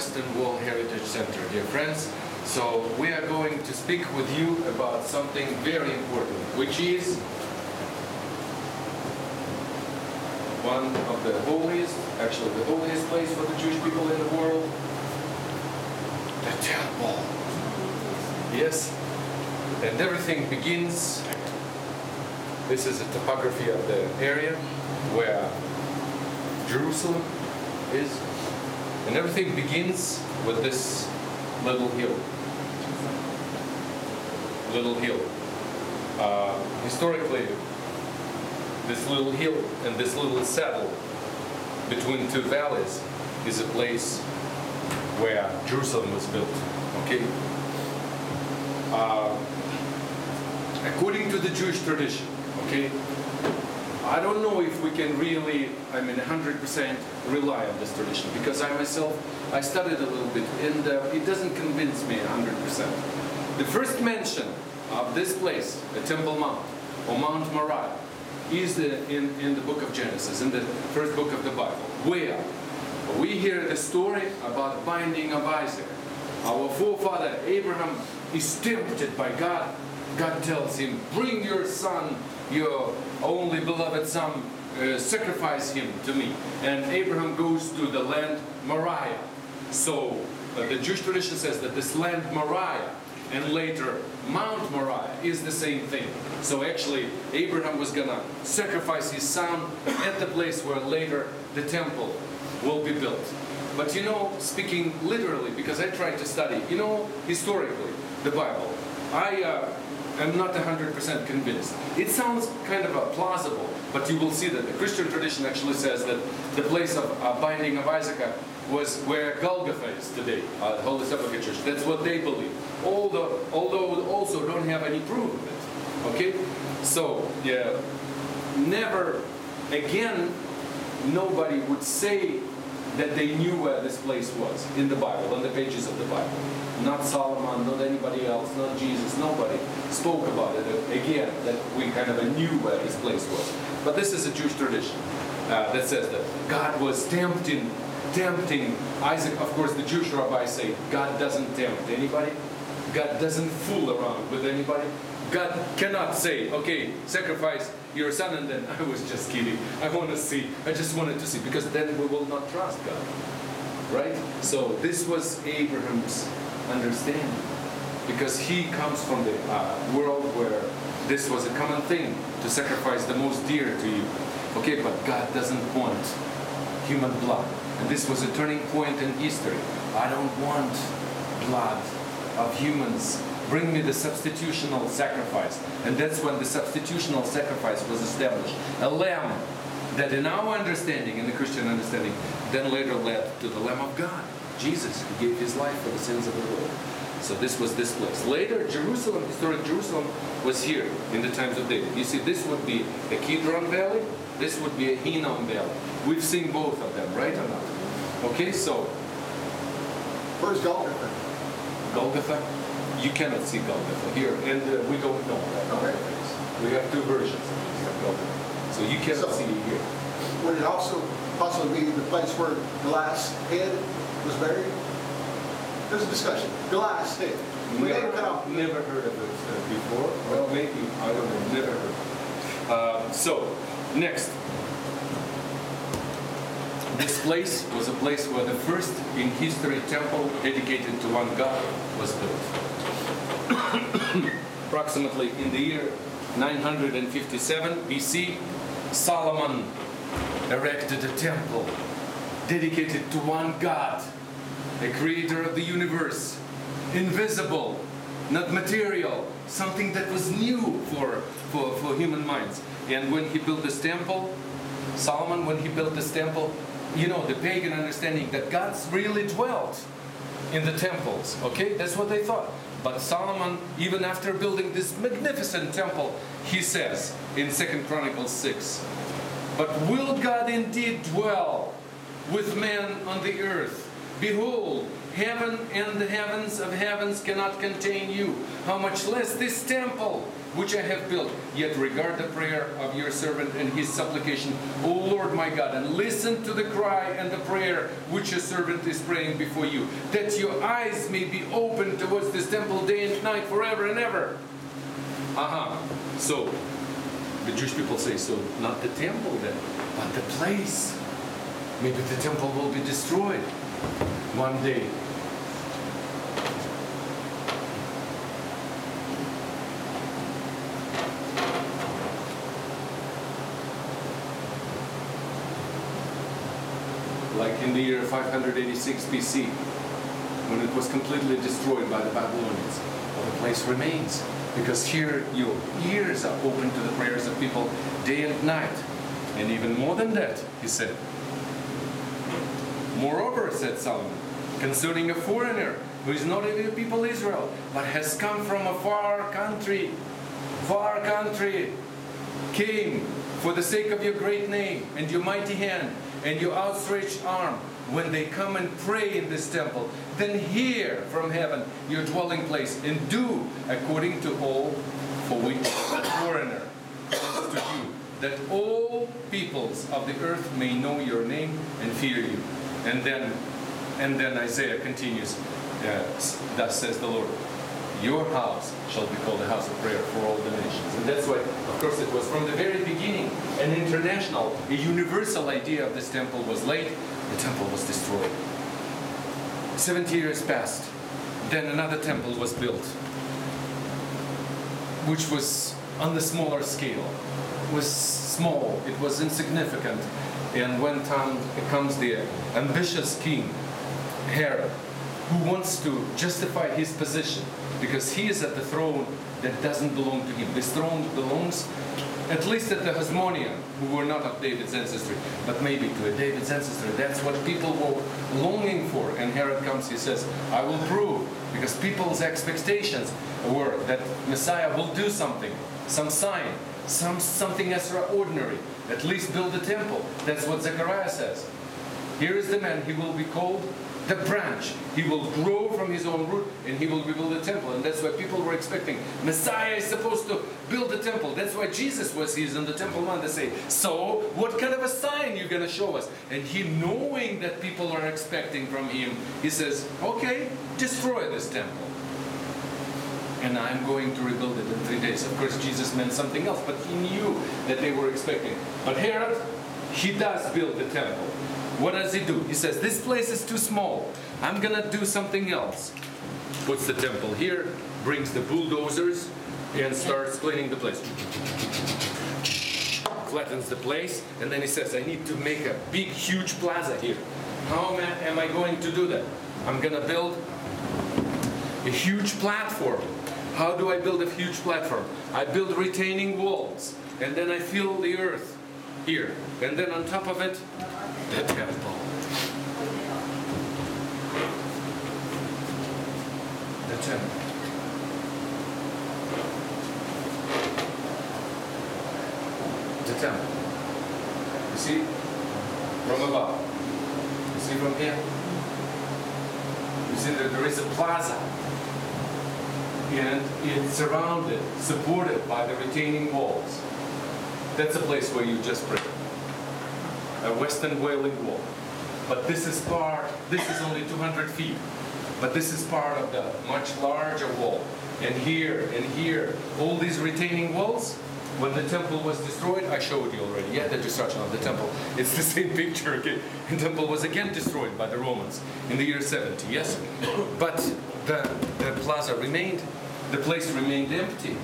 Western Wall Heritage Center, dear friends. So we are going to speak with you about something very important, which is one of the holiest, actually the holiest place for the Jewish people in the world, the temple. Yes, and everything begins. This is a topography of the area where Jerusalem is, and everything begins with this little hill. Historically, this little hill and this little saddle between two valleys is a place where Jerusalem was built. Okay. According to the Jewish tradition, okay, I don't know if we can really, 100% rely on this tradition, because I studied a little bit, and it doesn't convince me 100%. The first mention of this place, the Temple Mount, or Mount Moriah, is in the book of Genesis, in the first book of the Bible, where we hear the story about the binding of Isaac. Our forefather Abraham is tempted by God. God tells him, bring your son, your only beloved son, sacrifice him to me. And Abraham goes to the land Moriah. So the Jewish tradition says that this land Moriah and later Mount Moriah is the same thing. So actually Abraham was going to sacrifice his son at the place where later the temple will be built. But speaking literally, because I tried to study, historically, the Bible, I'm not 100% convinced. It sounds kind of plausible, but you will see that the Christian tradition actually says that the place of binding of Isaac was where Golgotha is today, the Holy Sepulchre Church. That's what they believe, although also don't have any proof of it. Okay? So, yeah, never again, nobody would say that they knew where this place was in the Bible, on the pages of the Bible. Not Solomon, not anybody else, not Jesus, nobody spoke about it again, that we kind of knew where this place was. But this is a Jewish tradition that says that God was tempting Isaac. Of course, the Jewish rabbis say God doesn't tempt anybody. God doesn't fool around with anybody. God cannot say, okay, sacrifice your son, and then I was just kidding. I just wanted to see, because then we will not trust God. Right? So this was Abraham's understanding, because he comes from the world where this was a common thing to sacrifice the most dear to you. Okay, but God doesn't want human blood. And this was a turning point in history. I don't want blood of humans. Bring me the substitutional sacrifice. And that's when the substitutional sacrifice was established. A lamb that in our understanding, in the Christian understanding, then later led to the Lamb of God, Jesus, who gave his life for the sins of the world. So this was this place. Later, Jerusalem, historic Jerusalem, was here in the times of David. You see, this would be a Kidron Valley, this would be a Hinnom Valley. We've seen both of them, right or not? Okay, so... Where's Golgotha? Golgotha? You cannot see Golgotha here, and we don't know that. Okay. We have two versions of Golgotha. So you cannot see it here. Would it also possibly be the place where Goliath's head was buried? There's a discussion. Goliath's head. Never heard of it before. Well, maybe, I don't know, never heard. So, next. This place was a place where the first in history temple dedicated to one God was built. Approximately in the year 957 BC, Solomon erected a temple dedicated to one God, the creator of the universe, invisible, not material, something that was new for human minds. And when he built this temple, Solomon, when he built this temple, the pagan understanding that God's really dwelt in the temples, okay? That's what they thought. But Solomon, even after building this magnificent temple, he says in 2 Chronicles 6, but will God indeed dwell with man on the earth? behold, heaven and the heavens of heavens cannot contain you. How much less this temple which I have built. Yet regard the prayer of your servant and his supplication, O Lord my God, and listen to the cry and the prayer which your servant is praying before you, that your eyes may be open towards this temple day and night forever and ever. So the Jewish people say, so not the temple then, but the place. Maybe the temple will be destroyed one day. Like in the year 586 BC, when it was completely destroyed by the Babylonians. Well, the place remains, because here your ears are open to the prayers of people day and night. And even more than that, he said. Moreover, said Solomon, concerning a foreigner who is not of the people Israel, but has come from a far country, came for the sake of your great name and your mighty hand and your outstretched arm, when they come and pray in this temple, then hear from heaven your dwelling place, and do according to all for which a foreigner comes to you, that all peoples of the earth may know your name and fear you. And then Isaiah continues, thus says the Lord, your house shall be called a house of prayer for all the nations. And that's why, of course, it was from the very beginning an international, a universal idea of this temple was laid. The temple was destroyed. 70 years passed. Then another temple was built, which was on the smaller scale. It was small, it was insignificant. And when comes the ambitious king, Herod, who wants to justify his position, because he is at the throne that doesn't belong to him. This throne belongs at least at the Hasmonean, who were not of David's ancestry, but maybe to a David's ancestry. That's what people were longing for. And Herod comes, he says, I will prove, because people's expectations were that Messiah will do something, some sign, something extraordinary, at least build a temple. That's what Zechariah says. Here is the man, he will be called the branch. He will grow from his own root and he will rebuild a temple. And that's why people were expecting. Messiah is supposed to build a temple. That's why Jesus was here on the Temple Mount. They say, so what kind of a sign you're going to show us? And he, knowing that people are expecting from him, he says, okay, destroy this temple. And I'm going to rebuild it in 3 days. Of course, Jesus meant something else, but he knew that they were expecting. But Herod, he does build the temple. What does he do? He says, this place is too small. I'm going to do something else. Puts the temple here, brings the bulldozers, and starts cleaning the place. Flattens the place, and then he says, I need to make a big, huge plaza here. How am I going to do that? I'm going to build a huge platform. How do I build a huge platform? I build retaining walls, and then I fill the earth here. And then on top of it, the temple. The temple. The temple. You see? From above. You see from here? You see that there is a plaza. And it's surrounded, supported by the retaining walls. That's a place where you just pray. A Western Wailing Wall. But this is only 200 feet. But this is part of the much larger wall. And here, all these retaining walls, when the temple was destroyed, I showed you already, the destruction of the temple. It's the same picture again. The temple was again destroyed by the Romans in the year 70, yes? But the plaza remained, the place remained empty.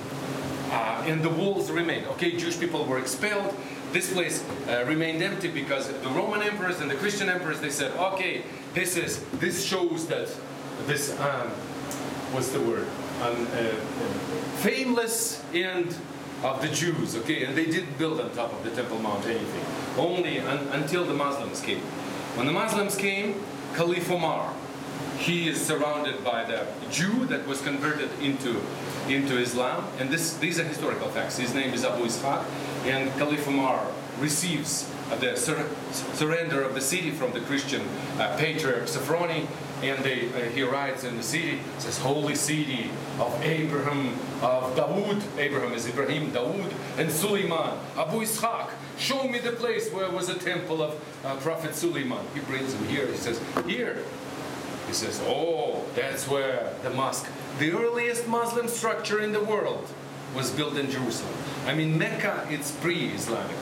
And the walls remained. Okay, Jewish people were expelled. This place remained empty because the Roman emperors and the Christian emperors, they said, okay, this shows that this, what's the word? Fameless end of the Jews, okay? And they didn't build on top of the Temple Mount anything. Only until the Muslims came. When the Muslims came, Caliph Omar, he is surrounded by the Jew that was converted into Islam, and these are historical facts. His name is Abu Ishaq, and Caliph Omar receives the surrender of the city from the Christian patriarch Sophrony, and he writes in the city, says, Holy City of Abraham, of Dawood. Abraham is Ibrahim, Dawood, and Suleiman, Abu Ishaq. Show me the place where was a temple of Prophet Suleiman. He brings him here. He says, here. He says, oh, that's where the mosque, the earliest Muslim structure in the world, was built in Jerusalem. I mean, Mecca, it's pre-Islamic.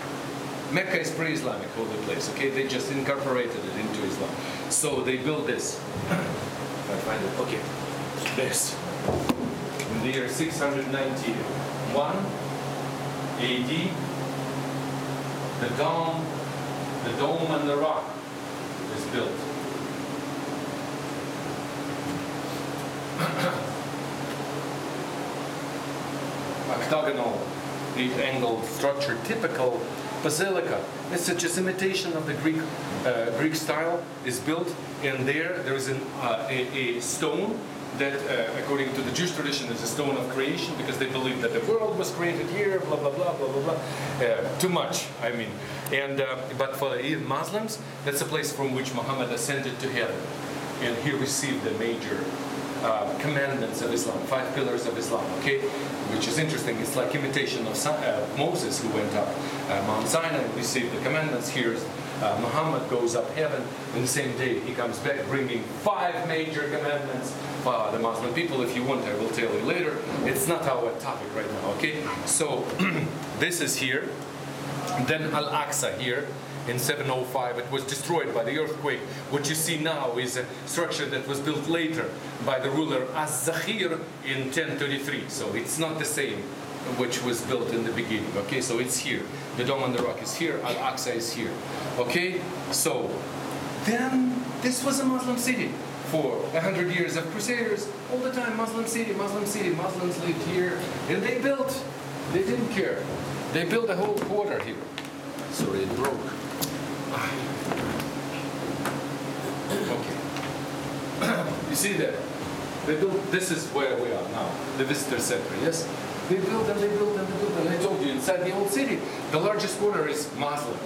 Mecca is pre-Islamic holy place, okay? They just incorporated it into Islam. So they built this. If I find it, okay. This. In the year 691 AD, the dome and the rock is built. Octagonal, 8-angled structure, typical basilica. It's just imitation of the Greek style is built, and there is a stone that, according to the Jewish tradition, is a stone of creation, because they believe that the world was created here, blah blah blah blah blah blah. Too much, I mean. And but for the Muslims, that's a place from which Muhammad ascended to heaven, and he received the major commandments of Islam, 5 pillars of Islam, okay? Which is interesting. It's like imitation of Moses, who went up Mount Sinai and received the commandments. Here's Muhammad goes up heaven, and the same day he comes back bringing 5 major commandments for the Muslim people. If you want, I will tell you later. It's not our topic right now, okay? So this is here. Then Al-Aqsa here. In 705, it was destroyed by the earthquake. What you see now is a structure that was built later by the ruler Az-Zakhir in 1033. So it's not the same which was built in the beginning. Okay, so it's here. The Dome on the Rock is here. Al-Aqsa is here. Okay, so then this was a Muslim city for 100 years of Crusaders. All the time, Muslim city, Muslim city. Muslims lived here, and they built. They didn't care. They built a whole quarter here. Sorry, it broke. Okay. You see that? They built, this is where we are now, the visitor center, yes? They built and they built and they built, and I told you, inside the old city, the largest quarter is Muslim.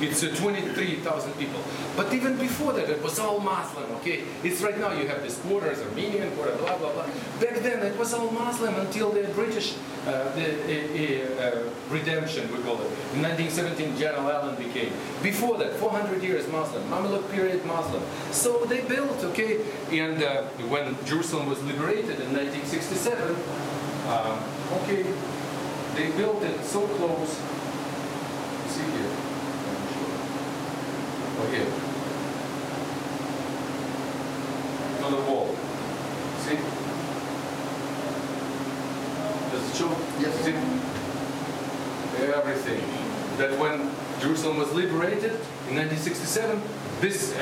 It's 23,000 people. But even before that, it was all Muslim, okay? It's right now, you have this quarters, Armenian quarter, blah, blah, blah. Back then, it was all Muslim until the British redemption, we call it. In 1917, General Allen became. Before that, 400 years Muslim, Mamluk period Muslim. So they built, okay? And when Jerusalem was liberated in 1967, okay, they built it so close. See here. Okay. To the wall. See? Does it show? Yes. See? Everything. That when Jerusalem was liberated in 1967, this,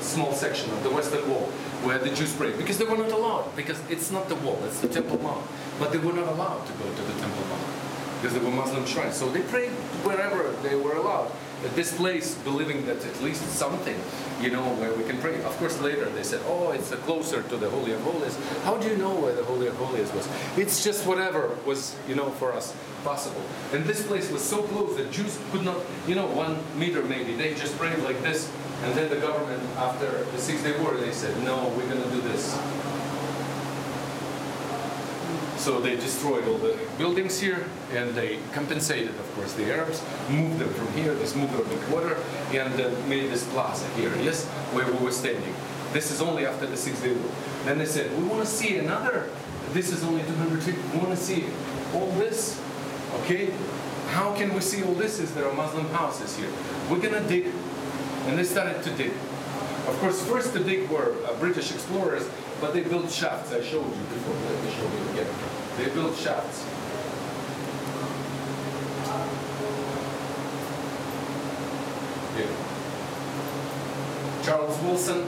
small section of the Western Wall where the Jews prayed, because they were not allowed, because it's not the wall, it's the Temple Mount, but they were not allowed to go to the Temple Mount, because they were Muslim shrines. So they prayed wherever they were allowed. At this place, believing that at least something, where we can pray. Of course, later they said, oh, it's closer to the Holy of Holies. How do you know where the Holy of Holies was? It's just whatever was, for us possible. And this place was so close that Jews could not, 1 meter maybe. They just prayed like this. And then the government, after the 6-day war, they said, no, we're going to do this. So they destroyed all the buildings here, and they compensated, of course, the Arabs, moved them from here, this moved them the quarter, and made this plaza here, yes, where we were standing. This is only after the 6-day war. Then they said, we want to see another, this is only 200 feet, we want to see all this, okay? How can we see all this if there are Muslim houses here? We're going to dig. And they started to dig. Of course, first to dig were British explorers, but they built shafts. I showed you before. Let me show you again. They built shafts. Here. Charles Wilson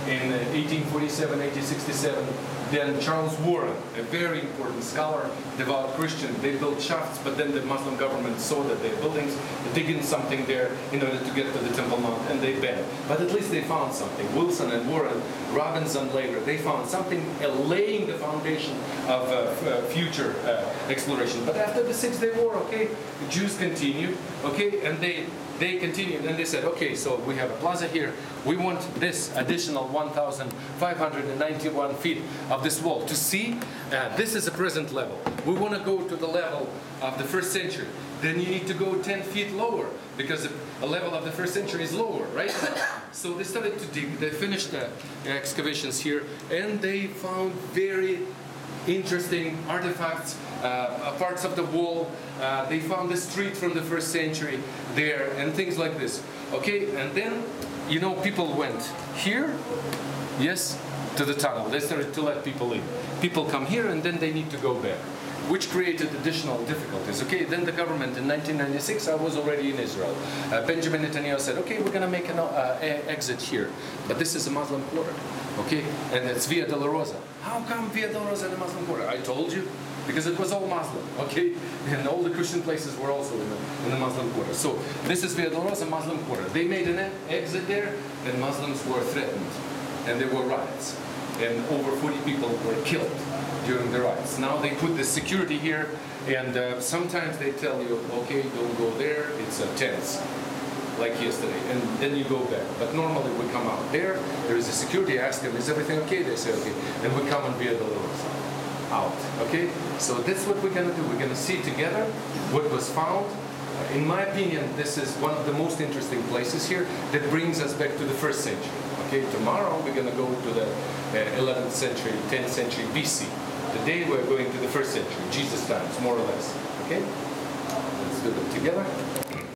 in 1847, 1867 Then Charles Warren, a very important scholar, devout Christian, they built shafts, but then the Muslim government saw that their buildings digging something there in order to get to the Temple Mount, and they banned. But at least they found something. Wilson and Warren, Robinson later, they found something laying the foundation of future exploration. But after the 6 Day War, okay, the Jews continued, okay, and they continued, and they said, okay, so we have a plaza here. We want this additional 1,591 feet of this wall to see. This is the present level. We want to go to the level of the 1st century. Then you need to go 10 feet lower because the level of the 1st century is lower, right? So they started to dig. They finished the excavations here, and they found very interesting artifacts, parts of the wall. They found the street from the 1st century there and things like this. Okay, and then, you know, people went here, yes, to the tunnel. They started to let people in. People come here and then they need to go back, which created additional difficulties. Okay, then the government in 1996, I was already in Israel. Benjamin Netanyahu said, okay, we're going to make an exit here. But this is a Muslim quarter, okay? And it's Via Dolorosa. How come Via Dolorosa is a Muslim quarter? I told you, because it was all Muslim, okay? And all the Christian places were also in the Muslim quarter. So this is Via Dolorosa, Muslim quarter. They made an exit there, and Muslims were threatened. And there were riots. And over 40 people were killed during the riots. Now they put the security here, and sometimes they tell you, okay, don't go there, it's tents, like yesterday, and then you go back. But normally we come out there is a security, I ask them, is everything okay? They say, okay. And we come on Via Dolorosa, out, okay? So that's what we're gonna do. We're gonna see together what was found. In my opinion, this is one of the most interesting places here that brings us back to the 1st century. Okay, tomorrow we're going to go to the 11th century, 10th century BC. Today we're going to the 1st century, Jesus times, more or less. Okay? Let's do them together.